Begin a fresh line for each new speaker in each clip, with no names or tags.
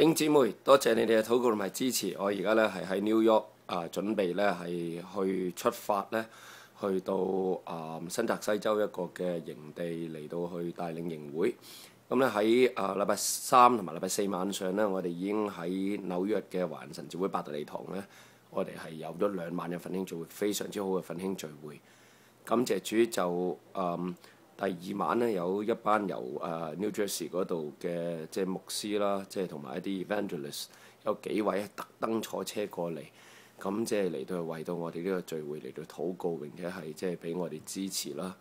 弟兄姊妹，多謝你哋嘅禱告同埋支持。我而家咧係喺 New York 準備咧係去出發咧，去到新澤西州一個嘅營地嚟到去帶領營會。咁咧喺禮拜三同埋禮拜四晚上咧，我哋已經喺紐約嘅華人神召會伯特利堂咧，我哋係有咗2晚嘅奮興聚會，非常之好嘅奮興聚會。感謝主就第2晚咧有一班由New Jersey 嗰度嘅即係牧師啦，即係同埋一啲 evangelist， 有幾位特登坐車過嚟，咁即係嚟到為到我哋呢個聚會嚟到禱告，並且係即係俾我哋支持啦。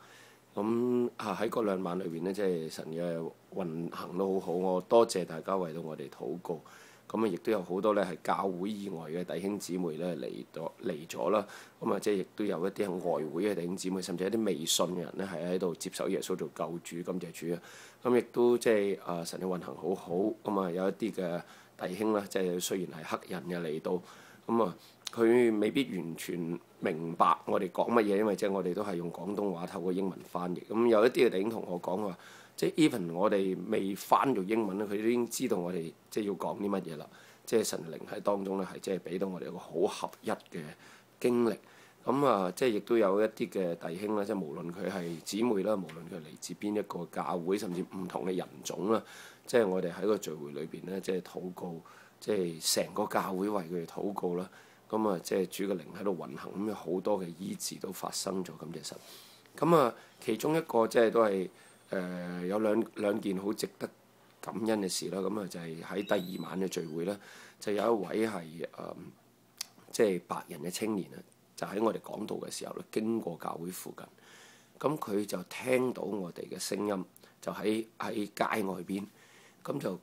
咁喺嗰2晚裏邊呢，即係神嘅運行都好好，我多謝大家為到我哋禱告。咁亦都有好多咧係教會以外嘅弟兄姊妹咧嚟咗啦。咁即係亦都有一啲係外會嘅弟兄姊妹，甚至一啲未信嘅人咧係喺度接受耶穌做救主，感謝主啊！咁亦都即係神嘅運行好好。咁有一啲嘅弟兄啦，即係雖然係黑人嘅嚟到，咁佢未必完全明白我哋講乜嘢，因為即係我哋都係用廣東話透過英文翻譯。咁有一啲嘅弟兄同我講話，即係 even 我哋未翻到英文咧，佢都已經知道我哋即係要講啲乜嘢啦。即係神靈喺當中咧，係即係俾到我哋一個好合一嘅經歷。咁即係亦都有一啲嘅弟兄啦，即係無論佢係姊妹啦，無論佢嚟自邊一個教會，甚至唔同嘅人種啦，即係我哋喺個聚會裏邊咧，即係禱告，即係成個教會為佢哋禱告啦。即係主嘅靈喺度運行，咁有好多嘅醫治都發生咗，感謝神。其中一個即係都係有兩件好值得感恩嘅事啦。就係喺第2晚嘅聚會咧，就有一位係即係白人嘅青年啊，就喺我哋講道嘅時候咧，經過教會附近，咁佢就聽到我哋嘅聲音，就喺街外邊，咁就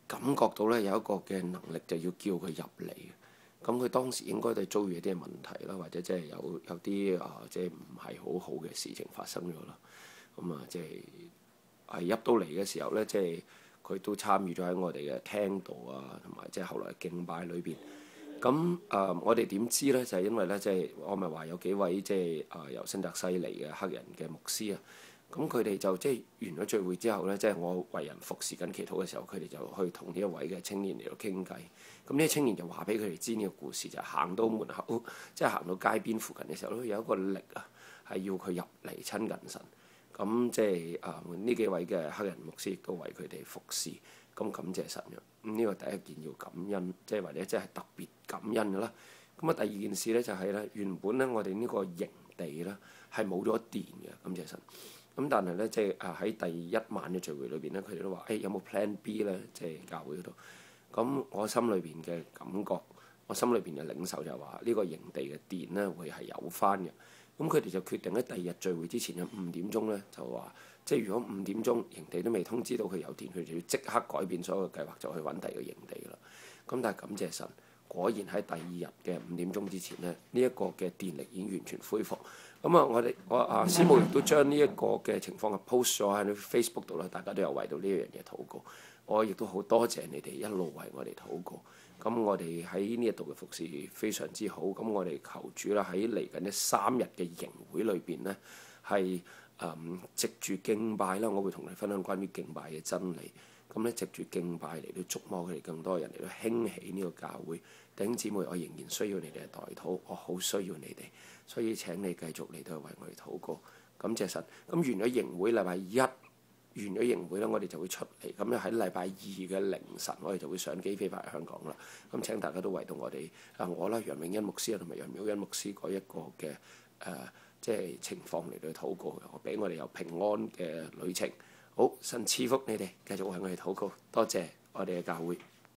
感覺到咧有一個嘅能力，就要叫佢入嚟。咁佢當時應該都係遭遇一啲問題啦，或者即係有啲即係唔係好好嘅事情發生咗啦。即係入到嚟嘅時候咧，即係佢都參與咗喺我哋嘅聽道同埋即係後來敬拜裏邊。我哋點知咧？就係因為咧，即係我咪話有幾位即係由新澤西嚟嘅黑人嘅牧師啊。咁佢哋就即係完咗聚會之後咧，即係我為人服侍緊祈禱嘅時候，佢哋就去同呢一位嘅青年嚟到傾偈。咁呢啲青年就話俾佢哋知呢個故事，就行到門口，即係行到街邊附近嘅時候咧，有一個力係要佢入嚟親近神。即係呢幾位嘅黑人牧師亦都為佢哋服侍，咁感謝神嘅。呢個第一件要感恩，即係或者即係特別感恩嘅啦。第二件事咧就係咧，原本咧我哋呢個營地咧係冇咗電嘅，感謝神。但係咧，即係喺第1晚嘅聚會裏邊咧，佢哋都話：有冇 Plan B 咧？即係教會嗰度。我心裏邊嘅感覺，我心裏邊嘅領受就係話：呢個營地嘅電咧會係有翻嘅。佢哋就決定喺第2日聚會之前嘅5點鐘咧，就話即係如果5點鐘營地都未通知到佢有電，佢就要即刻改變所有嘅計劃，就去揾第2個營地啦。但係感謝神，果然喺第2日嘅5點鐘之前咧，呢一個嘅電力已經完全恢復。我師母亦都將呢一個嘅情況 post 咗喺 Facebook 度啦，大家都有為到呢樣嘢禱告。我亦都好多謝你哋一路為我哋禱告。我哋喺呢一度嘅服侍非常之好。我哋求主啦，喺嚟緊呢3日嘅營會裏邊呢，係藉住敬拜啦，我會同你分享關於敬拜嘅真理。藉住敬拜嚟到觸摸佢哋更多人嚟到興起呢個教會。弟兄姊妹，我仍然需要你哋嘅代禱，我好需要你哋，所以請你繼續嚟到為我哋禱告。感謝神。完咗營會，禮拜1完咗營會咧，我哋就會出嚟。喺禮拜2嘅凌晨，我哋就會上機飛返嚟香港啦。請大家都為到我哋我啦，楊永恩牧師同埋楊妙恩牧師嗰一個嘅即係情況嚟到禱告，我俾我哋有平安嘅旅程。好，神賜福你哋，繼續為我哋禱告。多謝我哋嘅教會。